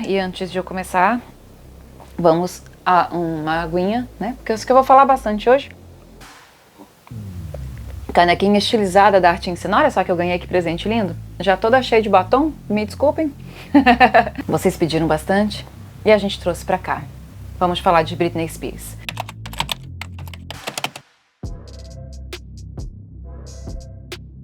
E antes de eu começar, vamos a uma aguinha, né? Porque é isso que eu vou falar bastante hoje. Canequinha estilizada da Arte Ensina. Olha só que eu ganhei, que presente lindo. Já toda cheia de batom, me desculpem. Vocês pediram bastante e a gente trouxe pra cá. Vamos falar de Britney Spears.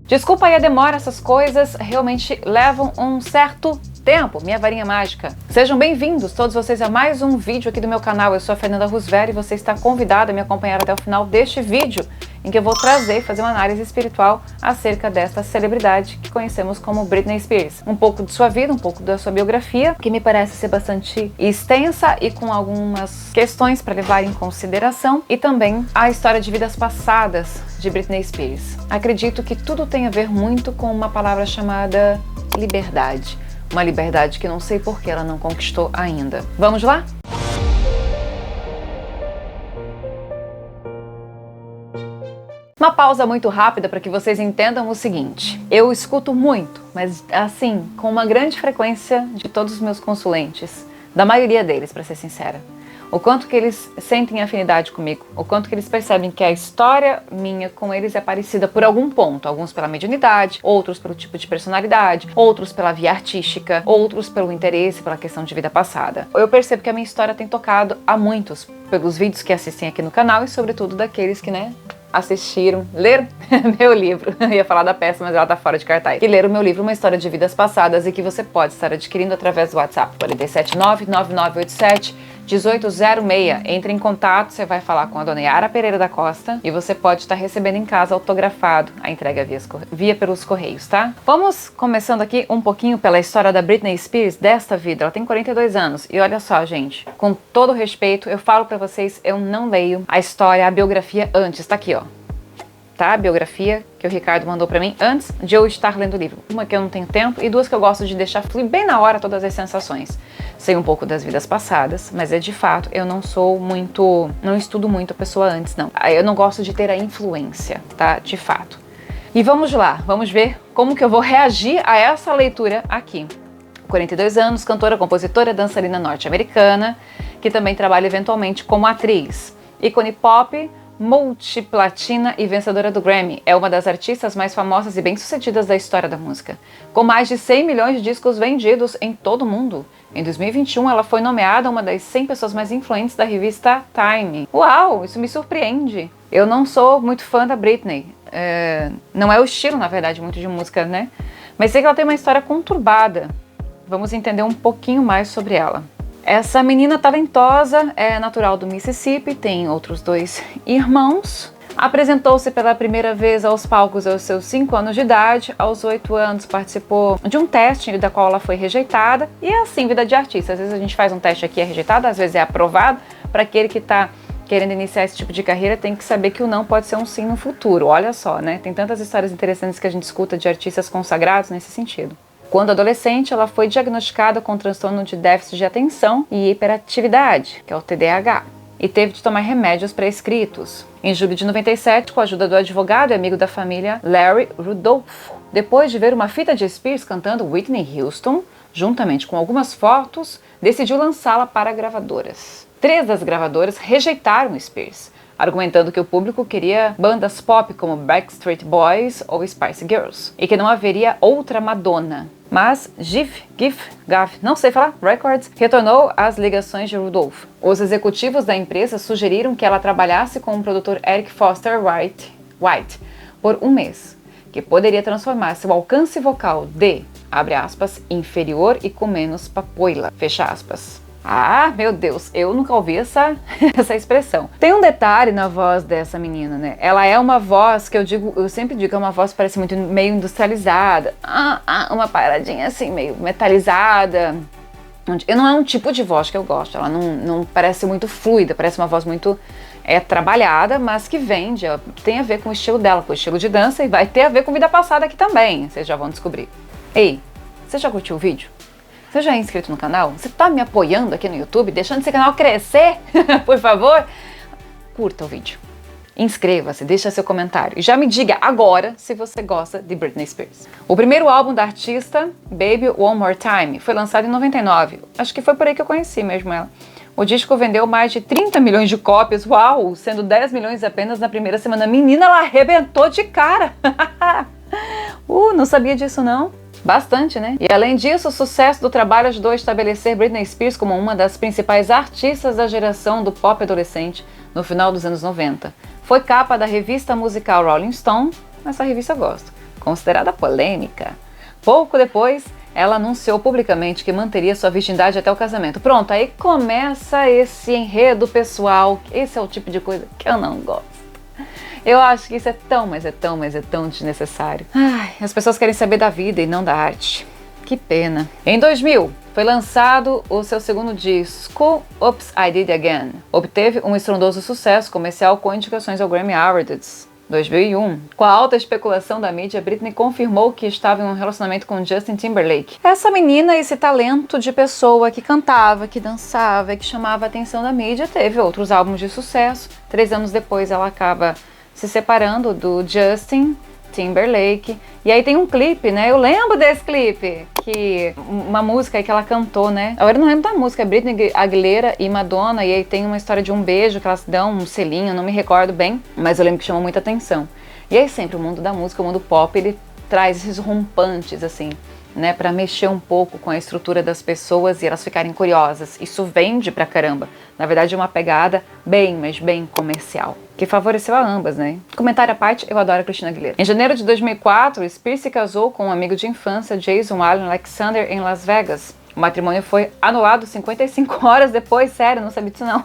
Desculpa aí a demora, essas coisas realmente levam um certo tempo, minha varinha mágica. Sejam bem-vindos todos vocês a mais um vídeo aqui do meu canal. Eu sou a Fernanda Roosevelt e você está convidado a me acompanhar até o final deste vídeo, em que eu vou trazer e fazer uma análise espiritual acerca desta celebridade que conhecemos como Britney Spears. Um pouco de sua vida, um pouco da sua biografia, que me parece ser bastante extensa e com algumas questões para levar em consideração, e também a história de vidas passadas de Britney Spears. Acredito que tudo tem a ver muito com uma palavra chamada liberdade. Uma liberdade que não sei por que ela não conquistou ainda. Vamos lá? Uma pausa muito rápida para que vocês entendam o seguinte. Eu escuto muito, mas assim, com uma grande frequência de todos os meus consulentes, da maioria deles, para ser sincera. O quanto que eles sentem afinidade comigo, o quanto que eles percebem que a história minha com eles é parecida por algum ponto, alguns pela mediunidade, outros pelo tipo de personalidade, outros pela via artística, outros pelo interesse, pela questão de vida passada. Eu percebo que a minha história tem tocado a muitos, pelos vídeos que assistem aqui no canal e sobretudo daqueles que, assistiram, leram meu livro. Eu ia falar da peça, mas ela tá fora de cartaz. Que leram meu livro, Uma História de Vidas Passadas, e que você pode estar adquirindo através do WhatsApp 479-9987-1806. Entre em contato, você vai falar com a dona Yara Pereira da Costa e você pode estar recebendo em casa autografado a entrega via pelos correios, tá? Vamos começando aqui um pouquinho pela história da Britney Spears, desta vida. Ela tem 42 anos e olha só, gente, com todo respeito, eu falo pra vocês, eu não leio a história, a biografia antes. Tá aqui, ó. Tá? A biografia que o Ricardo mandou pra mim antes de eu estar lendo o livro. Uma que eu não tenho tempo e duas que eu gosto de deixar fluir bem na hora todas as sensações. Sei um pouco das vidas passadas, mas de fato eu não estudo muito a pessoa antes, não. Eu não gosto de ter a influência, tá? De fato. E vamos lá, vamos ver como que eu vou reagir a essa leitura aqui. 42 anos, cantora, compositora, dançarina norte-americana, que também trabalha eventualmente como atriz. Ícone pop, multiplatina e vencedora do Grammy, é uma das artistas mais famosas e bem-sucedidas da história da música, com mais de 100 milhões de discos vendidos em todo o mundo. Em 2021, ela foi nomeada uma das 100 pessoas mais influentes da revista Time. Uau, isso me surpreende! Eu não sou muito fã da Britney, não é o estilo, na verdade, muito de música, né? Mas sei que ela tem uma história conturbada. Vamos entender um pouquinho mais sobre ela. Essa menina talentosa é natural do Mississippi, tem outros 2 irmãos. Apresentou-se pela primeira vez aos palcos aos seus 5 anos de idade. Aos 8 anos participou de um teste da qual ela foi rejeitada. E é assim, vida de artista. Às vezes a gente faz um teste aqui e é rejeitado, às vezes é aprovado. Para aquele que está querendo iniciar esse tipo de carreira, tem que saber que o não pode ser um sim no futuro. Olha só, né? Tem tantas histórias interessantes que a gente escuta de artistas consagrados nesse sentido. Quando adolescente, ela foi diagnosticada com transtorno de déficit de atenção e hiperatividade, que é o TDAH, e teve de tomar remédios prescritos. Em julho de 97, com a ajuda do advogado e amigo da família Larry Rudolph, depois de ver uma fita de Spears cantando Whitney Houston, juntamente com algumas fotos, decidiu lançá-la para gravadoras. 3 das gravadoras rejeitaram Spears, argumentando que o público queria bandas pop como Backstreet Boys ou Spice Girls, e que não haveria outra Madonna. Mas Gif, não sei falar, Records, retornou às ligações de Rudolph. Os executivos da empresa sugeriram que ela trabalhasse com o produtor Eric Foster White por um mês, que poderia transformar seu alcance vocal de, abre aspas, inferior e com menos papoila, fecha aspas. Ah, meu Deus, eu nunca ouvi essa expressão. Tem um detalhe na voz dessa menina, né? Ela é uma voz que eu sempre digo, é uma voz que parece muito meio industrializada. Uma paradinha assim, meio metalizada. Não é um tipo de voz que eu gosto, ela não parece muito fluida, parece uma voz muito trabalhada, mas que vende, tem a ver com o estilo dela, com o estilo de dança, e vai ter a ver com vida passada aqui também, vocês já vão descobrir. Ei, você já curtiu o vídeo? Você já é inscrito no canal? Você tá me apoiando aqui no YouTube, deixando esse canal crescer? Por favor, curta o vídeo. Inscreva-se, deixa seu comentário e já me diga agora se você gosta de Britney Spears. O primeiro álbum da artista, Baby One More Time, foi lançado em 99. Acho que foi por aí que eu conheci mesmo ela. O disco vendeu mais de 30 milhões de cópias, uau, sendo 10 milhões apenas na primeira semana. Menina, ela arrebentou de cara. Não sabia disso não. Bastante, né? E além disso, o sucesso do trabalho ajudou a estabelecer Britney Spears como uma das principais artistas da geração do pop adolescente no final dos anos 90. Foi capa da revista musical Rolling Stone, essa revista eu gosto, considerada polêmica. Pouco depois, ela anunciou publicamente que manteria sua virgindade até o casamento. Pronto, aí começa esse enredo pessoal, esse é o tipo de coisa que eu não gosto. Eu acho que isso é tão desnecessário. Ai, as pessoas querem saber da vida e não da arte. Que pena. Em 2000, foi lançado o seu segundo disco, Oops, I Did It Again. Obteve um estrondoso sucesso comercial com indicações ao Grammy Awards. 2001. Com a alta especulação da mídia, Britney confirmou que estava em um relacionamento com Justin Timberlake. Essa menina, esse talento de pessoa que cantava, que dançava, que chamava a atenção da mídia, teve outros álbuns de sucesso. 3 anos depois ela acaba se separando do Justin Timberlake. E aí tem um clipe, né? Eu lembro desse clipe, que uma música aí que ela cantou, né? Agora eu não lembro da música, é Britney Aguilera e Madonna, e aí tem uma história de um beijo que elas dão, um selinho, não me recordo bem, mas eu lembro que chamou muita atenção. E aí sempre o mundo da música, o mundo pop, ele traz esses rompantes, assim, né, para mexer um pouco com a estrutura das pessoas e elas ficarem curiosas. Isso vende pra caramba. Na verdade é uma pegada mas bem comercial, que favoreceu a ambas, né? Comentário à parte, eu adoro a Christina Aguilera. Em janeiro de 2004, Spears se casou com um amigo de infância, Jason Allen Alexander, em Las Vegas. O matrimônio foi anulado 55 horas depois, sério, não sabia disso não.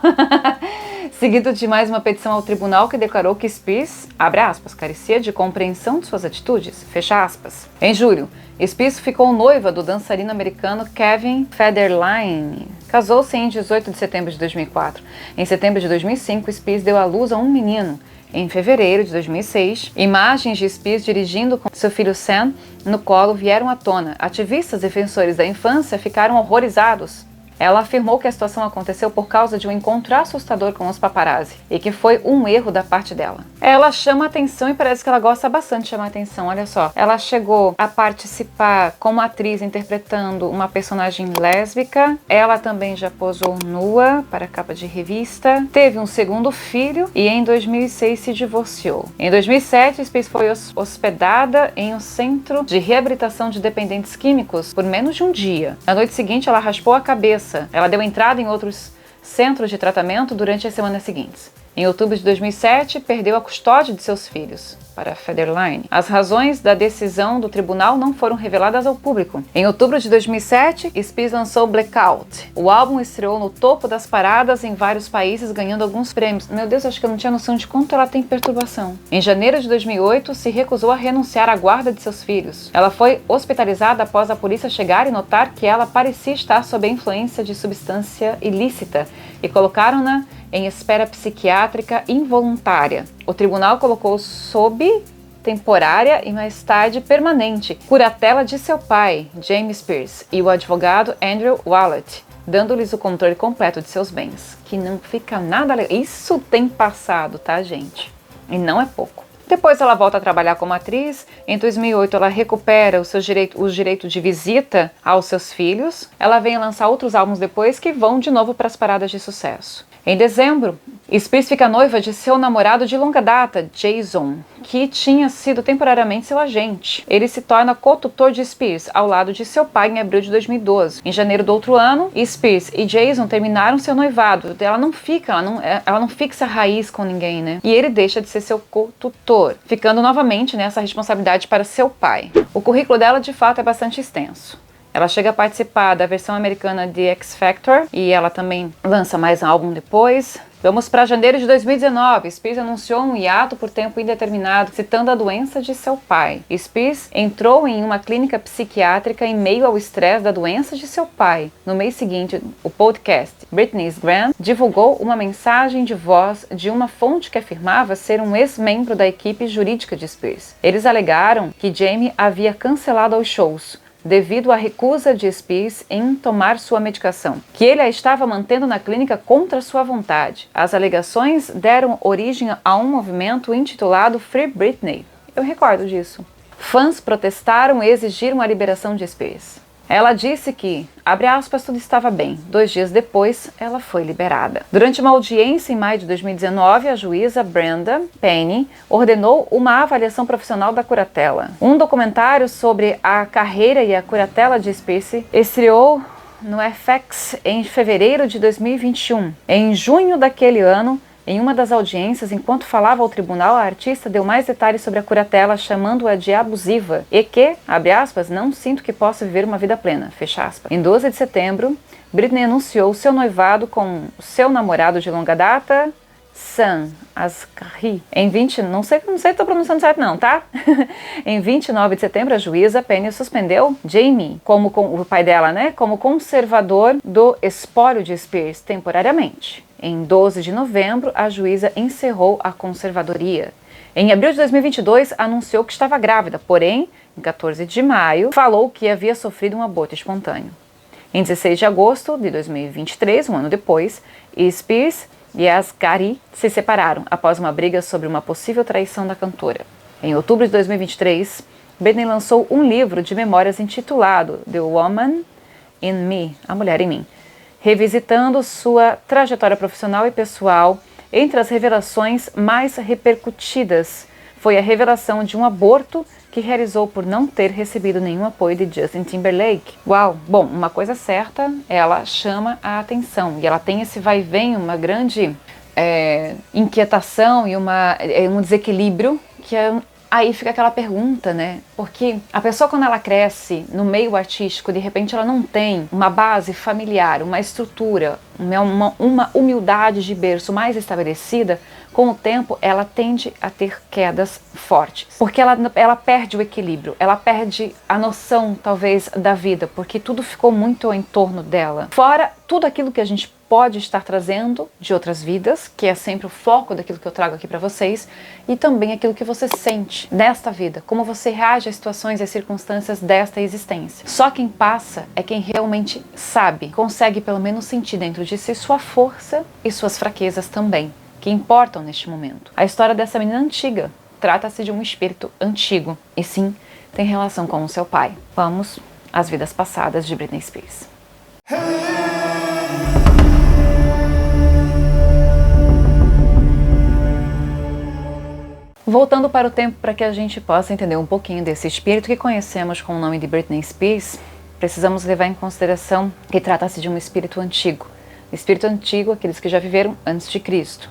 Seguido de mais uma petição ao tribunal que declarou que Spears, abre aspas, carecia de compreensão de suas atitudes, fecha aspas. Em julho, Spears ficou noiva do dançarino americano Kevin Federline. Casou-se em 18 de setembro de 2004. Em setembro de 2005, Spears deu à luz a um menino. Em fevereiro de 2006, imagens de Spears dirigindo com seu filho Sam no colo vieram à tona. Ativistas defensores da infância ficaram horrorizados. Ela afirmou que a situação aconteceu por causa de um encontro assustador com os paparazzi e que foi um erro da parte dela. Ela chama atenção e parece que ela gosta bastante de chamar atenção, olha só. Ela chegou a participar como atriz interpretando uma personagem lésbica. Ela também já posou nua para capa de revista. Teve um segundo filho e em 2006 se divorciou. Em 2007, Spears foi hospedada em um centro de reabilitação de dependentes químicos por menos de um dia. Na noite seguinte, ela raspou a cabeça. Ela deu entrada em outros centros de tratamento durante as semanas seguintes. Em outubro de 2007, perdeu a custódia de seus filhos para Federline. As razões da decisão do tribunal não foram reveladas ao público. Em outubro de 2007, Spears lançou Blackout. O álbum estreou no topo das paradas em vários países, ganhando alguns prêmios. Meu Deus, acho que eu não tinha noção de quanto ela tem perturbação. Em janeiro de 2008, se recusou a renunciar à guarda de seus filhos. Ela foi hospitalizada após a polícia chegar e notar que ela parecia estar sob a influência de substância ilícita e colocaram-na em espera psiquiátrica involuntária. O tribunal colocou sob temporária e mais tarde permanente curatela de seu pai, James Spears, e o advogado Andrew Wallet, dando-lhes o controle completo de seus bens. Que não fica nada legal. Isso tem passado, tá, gente? E não é pouco. Depois ela volta a trabalhar como atriz. Em 2008 ela recupera os direitos de visita aos seus filhos. Ela vem a lançar outros álbuns depois que vão de novo para as paradas de sucesso. Em dezembro, Spears fica noiva de seu namorado de longa data, Jason, que tinha sido temporariamente seu agente. Ele se torna co-tutor de Spears, ao lado de seu pai, em abril de 2012. Em janeiro do outro ano, Spears e Jason terminaram seu noivado. Ela não fixa raiz com ninguém, né? E ele deixa de ser seu co-tutor, ficando novamente nessa responsabilidade para seu pai. O currículo dela, de fato, é bastante extenso. Ela chega a participar da versão americana de X Factor e ela também lança mais um álbum depois. Vamos para janeiro de 2019. Spears anunciou um hiato por tempo indeterminado, citando a doença de seu pai. Spears entrou em uma clínica psiquiátrica em meio ao estresse da doença de seu pai. No mês seguinte, o podcast Britney's Grand divulgou uma mensagem de voz de uma fonte que afirmava ser um ex-membro da equipe jurídica de Spears. Eles alegaram que Jamie havia cancelado os shows devido à recusa de Spears em tomar sua medicação, que ele a estava mantendo na clínica contra sua vontade. As alegações deram origem a um movimento intitulado Free Britney. Eu recordo disso. Fãs protestaram e exigiram a liberação de Spears. Ela disse que, abre aspas, tudo estava bem. 2 dias depois, ela foi liberada. Durante uma audiência em maio de 2019, a juíza Brenda Penny ordenou uma avaliação profissional da curatela. Um documentário sobre a carreira e a curatela de Spears estreou no FX em fevereiro de 2021. Em junho daquele ano, em uma das audiências, enquanto falava ao tribunal, a artista deu mais detalhes sobre a curatela, chamando-a de abusiva e que, abre aspas, não sinto que possa viver uma vida plena, fecha aspas. Em 12 de setembro, Britney anunciou seu noivado com seu namorado de longa data, Sam Asghari. Não sei se estou pronunciando certo não, tá? Em 29 de setembro, a juíza Penny suspendeu Jamie, o pai dela, né, como conservador do espólio de Spears temporariamente. Em 12 de novembro, a juíza encerrou a conservadoria. Em abril de 2022, anunciou que estava grávida, porém, em 14 de maio, falou que havia sofrido um aborto espontâneo. Em 16 de agosto de 2023, um ano depois, Spears e Asghari se separaram após uma briga sobre uma possível traição da cantora. Em outubro de 2023, Britney lançou um livro de memórias intitulado The Woman in Me, A Mulher em Mim, revisitando sua trajetória profissional e pessoal. Entre as revelações mais repercutidas foi a revelação de um aborto que realizou por não ter recebido nenhum apoio de Justin Timberlake. Uau! Bom, uma coisa certa, ela chama a atenção e ela tem esse vai e vem, uma grande inquietação e um desequilíbrio que aí fica aquela pergunta, né? Porque a pessoa, quando ela cresce no meio artístico, de repente ela não tem uma base familiar, uma estrutura, uma humildade de berço mais estabelecida. Com o tempo, ela tende a ter quedas fortes, porque ela perde o equilíbrio, ela perde a noção, talvez, da vida, porque tudo ficou muito em torno dela. Fora tudo aquilo que a gente pode estar trazendo de outras vidas, que é sempre o foco daquilo que eu trago aqui para vocês, e também aquilo que você sente nesta vida, como você reage às situações e às circunstâncias desta existência. Só quem passa é quem realmente sabe, consegue pelo menos sentir dentro de si sua força e suas fraquezas também, que importam neste momento. A história dessa menina antiga trata-se de um espírito antigo, e sim, tem relação com o seu pai. Vamos às vidas passadas de Britney Spears. Voltando para o tempo para que a gente possa entender um pouquinho desse espírito que conhecemos com o nome de Britney Spears, precisamos levar em consideração que trata-se de um espírito antigo. Espírito antigo, aqueles que já viveram antes de Cristo.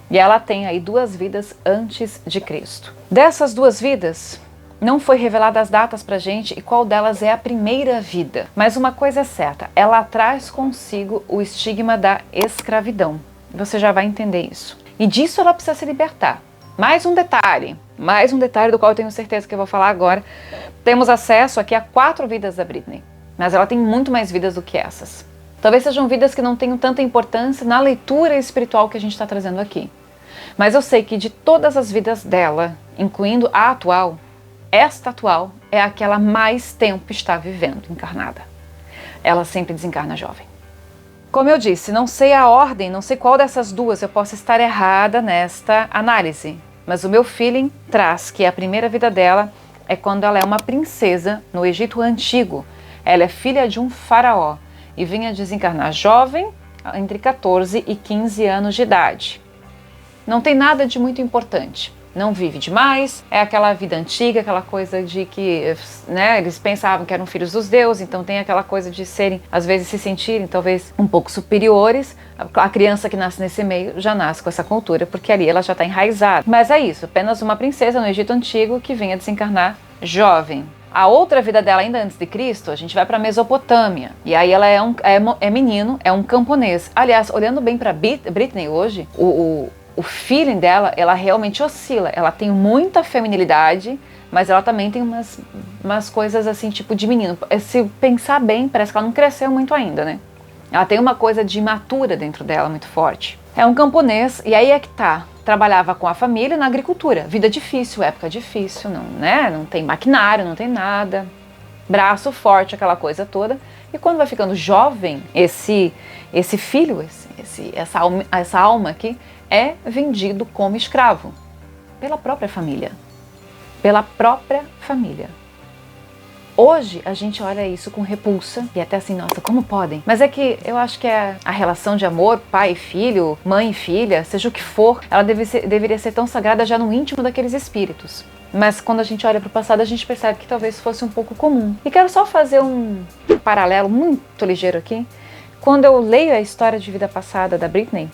E ela tem aí 2 vidas antes de Cristo. Dessas 2 vidas, não foi revelada as datas pra gente e qual delas é a primeira vida. Mas uma coisa é certa, ela traz consigo o estigma da escravidão. Você já vai entender isso. E disso ela precisa se libertar. Mais um detalhe do qual eu tenho certeza que eu vou falar agora. Temos acesso aqui a 4 vidas da Britney, mas ela tem muito mais vidas do que essas. Talvez sejam vidas que não tenham tanta importância na leitura espiritual que a gente está trazendo aqui. Mas eu sei que de todas as vidas dela, incluindo a atual, esta atual é a que ela mais tempo está vivendo encarnada. Ela sempre desencarna jovem. Como eu disse, não sei a ordem, não sei qual dessas 2, eu posso estar errada nesta análise. Mas o meu feeling traz que a primeira vida dela é quando ela é uma princesa no Egito Antigo. Ela é filha de um faraó e vinha desencarnar jovem, entre 14 e 15 anos de idade. Não tem nada de muito importante. Não vive demais, é aquela vida antiga, aquela coisa de que, né, eles pensavam que eram filhos dos deuses, então tem aquela coisa de serem, às vezes se sentirem talvez um pouco superiores. A criança que nasce nesse meio já nasce com essa cultura, porque ali ela já está enraizada. Mas é isso, apenas uma princesa no Egito Antigo que vinha desencarnar jovem. A outra vida dela, ainda antes de Cristo, a gente vai para a Mesopotâmia. E aí ela é menino, é um camponês. Aliás, olhando bem para Britney hoje, o feeling dela, ela realmente oscila. Ela tem muita feminilidade, mas ela também tem umas coisas assim, tipo de menino. Se pensar bem, parece que ela não cresceu muito ainda, né? Ela tem uma coisa de imatura dentro dela muito forte. É um camponês, e aí é que tá. Trabalhava com a família na agricultura. Vida difícil, época difícil, não, né? Não tem maquinário, não tem nada. braço forte, aquela coisa toda. E quando vai ficando jovem, esse filho, essa alma aqui, é vendido como escravo pela própria família. Pela própria família. Hoje a gente olha isso com repulsa e até assim, nossa, como podem? Mas é que eu acho que a relação de amor, pai e filho, mãe e filha, seja o que for, ela deveria ser tão sagrada já no íntimo daqueles espíritos. Mas quando a gente olha para o passado, a gente percebe que talvez fosse um pouco comum. E quero só fazer um paralelo muito ligeiro aqui. Quando eu leio a história de vida passada da Britney,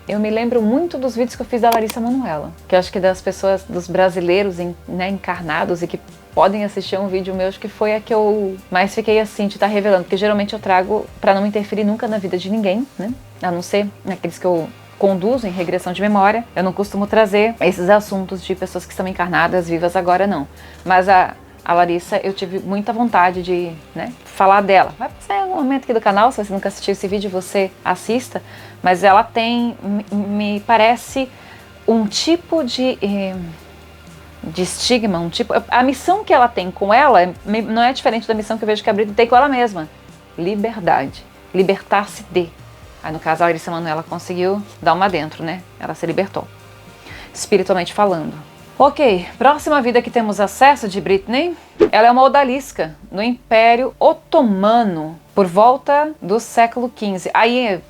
eu me lembro muito dos vídeos que eu fiz da Larissa Manoela, que eu acho que das pessoas, dos brasileiros encarnados e que podem assistir um vídeo meu, acho que foi a que eu mais fiquei assim de estar revelando, porque geralmente eu trago para não interferir nunca na vida de ninguém, né? A não ser naqueles que eu conduzo em regressão de memória. Eu não costumo trazer esses assuntos de pessoas que estão encarnadas, vivas agora, não. Mas a Larissa, eu tive muita vontade de, né, falar dela. Vai passar em algum momento aqui do canal, se você nunca assistiu esse vídeo, você assista. Mas ela tem, me parece, um tipo de estigma, a missão que ela tem com ela não é diferente da missão que eu vejo que a Britney tem com ela mesma. Liberdade. Libertar-se de. Aí no caso a Larissa Manoela conseguiu dar uma dentro, né? Ela se libertou. Espiritualmente falando. Ok, próxima vida que temos acesso de Britney, ela é uma odalisca no Império Otomano, por volta do século XV. Aí,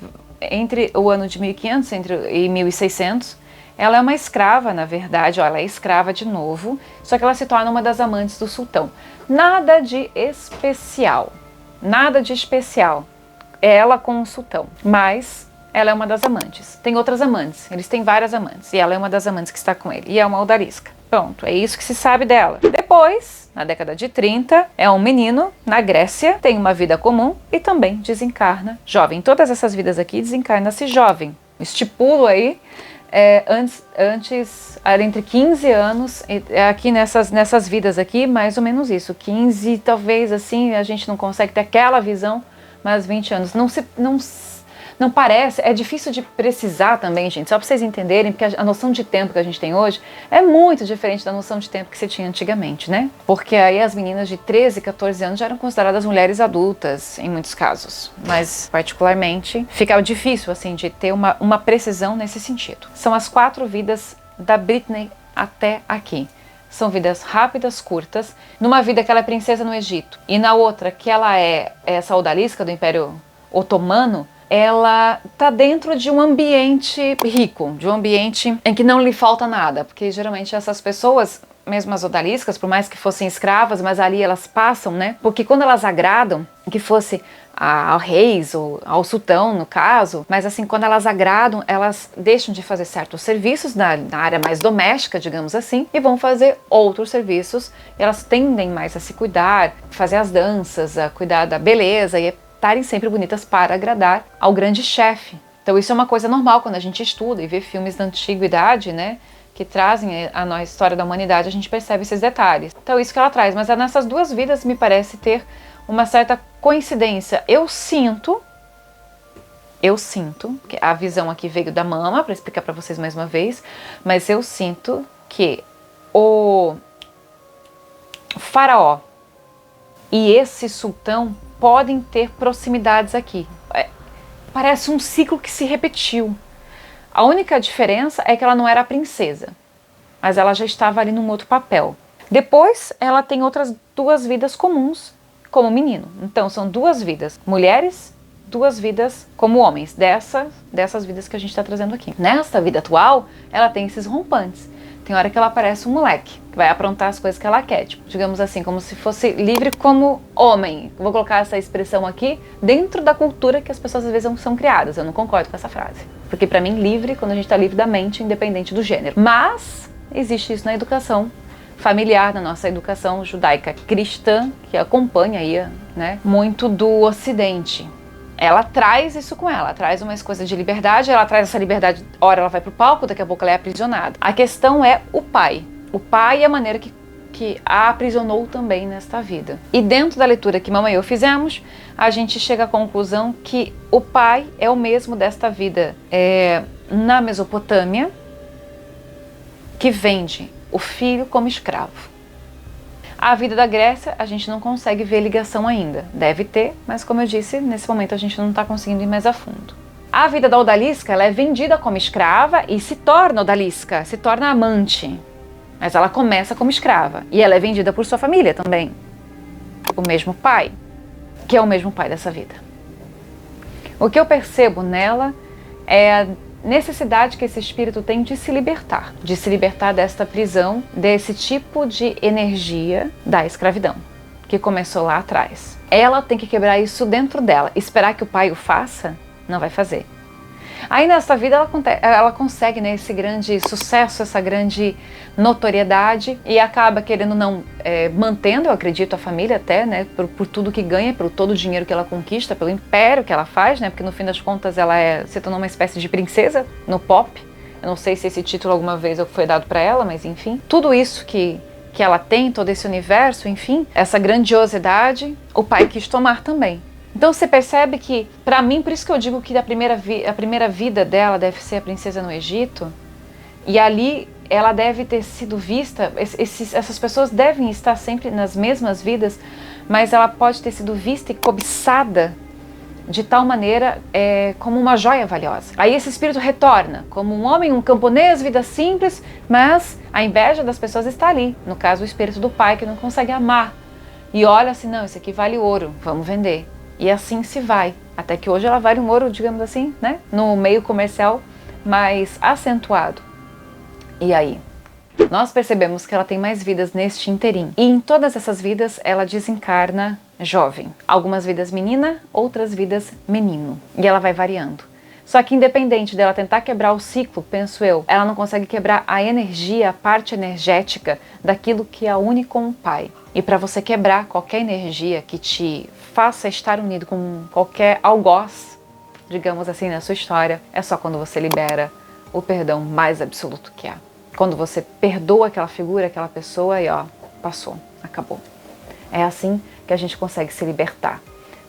entre o ano de 1500 e 1600, ela é uma escrava, na verdade, ela é escrava de novo, só que ela se torna uma das amantes do sultão. Nada de especial, nada de especial, ela com o sultão, mas ela é uma das amantes. Tem outras amantes, eles têm várias amantes, e ela é uma das amantes que está com ele, e é uma odalisca. Pronto, é isso que se sabe dela. Depois, na década de 30, é um menino na Grécia, tem uma vida comum e também desencarna jovem. Todas essas vidas aqui desencarna-se jovem. Estipulo aí, antes, era entre 15 anos, aqui nessas vidas aqui, mais ou menos isso. 15, talvez assim, a gente não consegue ter aquela visão, mas 20 anos. Não parece, é difícil de precisar também, gente, só para vocês entenderem, porque a noção de tempo que a gente tem hoje é muito diferente da noção de tempo que se tinha antigamente, né? Porque aí as meninas de 13, 14 anos já eram consideradas mulheres adultas, em muitos casos. Mas, particularmente, fica difícil, assim, de ter uma precisão nesse sentido. São as 4 vidas da Britney até aqui. São vidas rápidas, curtas. Numa vida que ela é princesa no Egito, e na outra que ela é essa odalisca do Império Otomano, ela está dentro de um ambiente rico, de um ambiente em que não lhe falta nada, porque geralmente essas pessoas, mesmo as odaliscas, por mais que fossem escravas, mas ali elas passam, né? Porque quando elas agradam, que fosse ao reis ou ao sultão, no caso, mas assim, quando elas agradam, elas deixam de fazer certos serviços na área mais doméstica, digamos assim, e vão fazer outros serviços. Elas tendem mais a se cuidar, fazer as danças, a cuidar da beleza e estarem sempre bonitas para agradar ao grande chefe. Então isso é uma coisa normal quando a gente estuda e vê filmes da antiguidade, né, que trazem a nossa história da humanidade, a gente percebe esses detalhes. Então isso que ela traz, mas nessas 2 vidas me parece ter uma certa coincidência. Eu sinto que a visão aqui veio da mama, para explicar para vocês mais uma vez, mas eu sinto que o faraó e esse sultão podem ter proximidades aqui. Parece um ciclo que se repetiu. A única diferença é que ela não era a princesa, mas ela já estava ali num outro papel. Depois, ela tem outras 2 vidas comuns como menino. Então, são 2 vidas mulheres, 2 vidas como homens, dessas vidas que a gente está trazendo aqui. Nesta vida atual, ela tem esses rompantes. Tem hora que ela parece um moleque, que vai aprontar as coisas que ela quer, tipo, digamos assim, como se fosse livre como homem. Vou colocar essa expressão aqui dentro da cultura que as pessoas às vezes são criadas. Eu não concordo com essa frase. Porque para mim, livre, quando a gente está livre da mente, independente do gênero. Mas existe isso na educação familiar, na nossa educação judaica cristã, que acompanha aí, né, muito do Ocidente. Ela traz isso com ela, traz umas coisas de liberdade, ela traz essa liberdade, ora ela vai pro palco, daqui a pouco ela é aprisionada. A questão é o pai e a maneira que a aprisionou também nesta vida. E dentro da leitura que mamãe e eu fizemos, a gente chega à conclusão que o pai é o mesmo desta vida na Mesopotâmia, que vende o filho como escravo. A vida da Grécia, a gente não consegue ver ligação ainda. Deve ter, mas como eu disse, nesse momento a gente não está conseguindo ir mais a fundo. A vida da odalisca, ela é vendida como escrava e se torna odalisca, se torna amante. Mas ela começa como escrava e ela é vendida por sua família também. O mesmo pai, que é o mesmo pai dessa vida. O que eu percebo nela é a necessidade que esse espírito tem de se libertar desta prisão, desse tipo de energia da escravidão, que começou lá atrás. Ela tem que quebrar isso dentro dela. Esperar que o pai o faça, não vai fazer. Aí nessa vida ela consegue, né, esse grande sucesso, essa grande notoriedade e acaba querendo não mantendo, eu acredito, a família até, né, por tudo que ganha, por todo o dinheiro que ela conquista, pelo império que ela faz, né, porque no fim das contas ela se tornou uma espécie de princesa no pop. Eu não sei se esse título alguma vez foi dado para ela, mas enfim. Tudo isso que ela tem, todo esse universo, enfim, essa grandiosidade, o pai quis tomar também. Então você percebe que, para mim, por isso que eu digo que a primeira vida dela deve ser a princesa no Egito, e ali ela deve ter sido vista, essas pessoas devem estar sempre nas mesmas vidas, mas ela pode ter sido vista e cobiçada de tal maneira como uma joia valiosa. Aí esse espírito retorna como um homem, um camponês, vida simples, mas a inveja das pessoas está ali, no caso o espírito do pai que não consegue amar, e olha assim, não, isso aqui vale ouro, vamos vender. E assim se vai, até que hoje ela vale um ouro, digamos assim, né? No meio comercial mais acentuado. E aí? Nós percebemos que ela tem mais vidas neste interim. E em todas essas vidas ela desencarna jovem. Algumas vidas menina, outras vidas menino. E ela vai variando. Só que independente dela tentar quebrar o ciclo, penso eu, ela não consegue quebrar a energia, a parte energética daquilo que a une com o pai. E para você quebrar qualquer energia que te faça estar unido com qualquer algoz, digamos assim, na sua história, é só quando você libera o perdão mais absoluto que há. Quando você perdoa aquela figura, aquela pessoa e ó, passou, acabou. É assim que a gente consegue se libertar.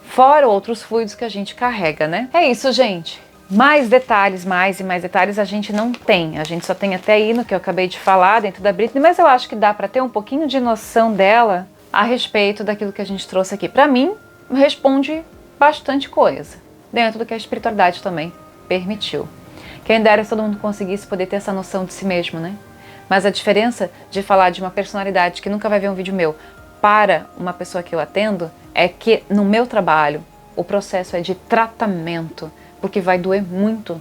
Fora outros fluidos que a gente carrega, né? É isso, gente. Mais detalhes, mais e mais detalhes a gente não tem. A gente só tem até aí no que eu acabei de falar dentro da Britney, mas eu acho que dá para ter um pouquinho de noção dela a respeito daquilo que a gente trouxe aqui. Para mim, responde bastante coisa, dentro do que a espiritualidade também permitiu. Quem dera se todo mundo conseguisse poder ter essa noção de si mesmo, né? Mas a diferença de falar de uma personalidade que nunca vai ver um vídeo meu para uma pessoa que eu atendo é que no meu trabalho o processo é de tratamento, porque vai doer muito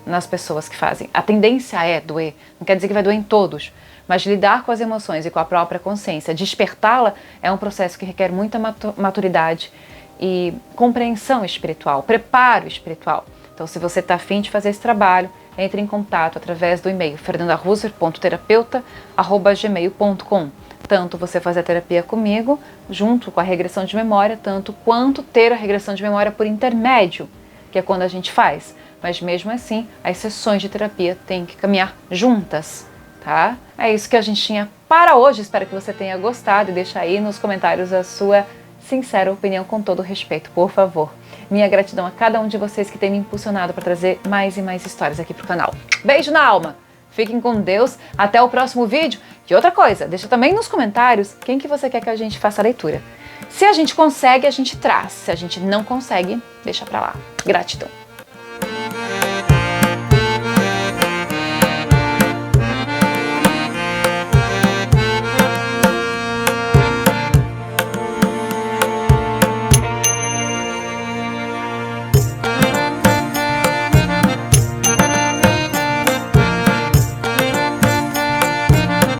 nas pessoas que fazem. A tendência é doer, não quer dizer que vai doer em todos, mas lidar com as emoções e com a própria consciência, despertá-la é um processo que requer muita maturidade e compreensão espiritual, preparo espiritual. Então, se você está afim de fazer esse trabalho, entre em contato através do e-mail fernandaruser.terapeuta@gmail.com. Tanto você fazer a terapia comigo, junto com a regressão de memória, tanto quanto ter a regressão de memória por intermédio, que é quando a gente faz. Mas mesmo assim, as sessões de terapia têm que caminhar juntas, tá? É isso que a gente tinha para hoje. Espero que você tenha gostado e deixa aí nos comentários a sua sincera opinião com todo respeito, por favor. Minha gratidão a cada um de vocês que tem me impulsionado para trazer mais e mais histórias aqui pro canal. Beijo na alma! Fiquem com Deus, até o próximo vídeo. E outra coisa, deixa também nos comentários quem que você quer que a gente faça a leitura. Se a gente consegue, a gente traz. Se a gente não consegue, deixa pra lá. Gratidão.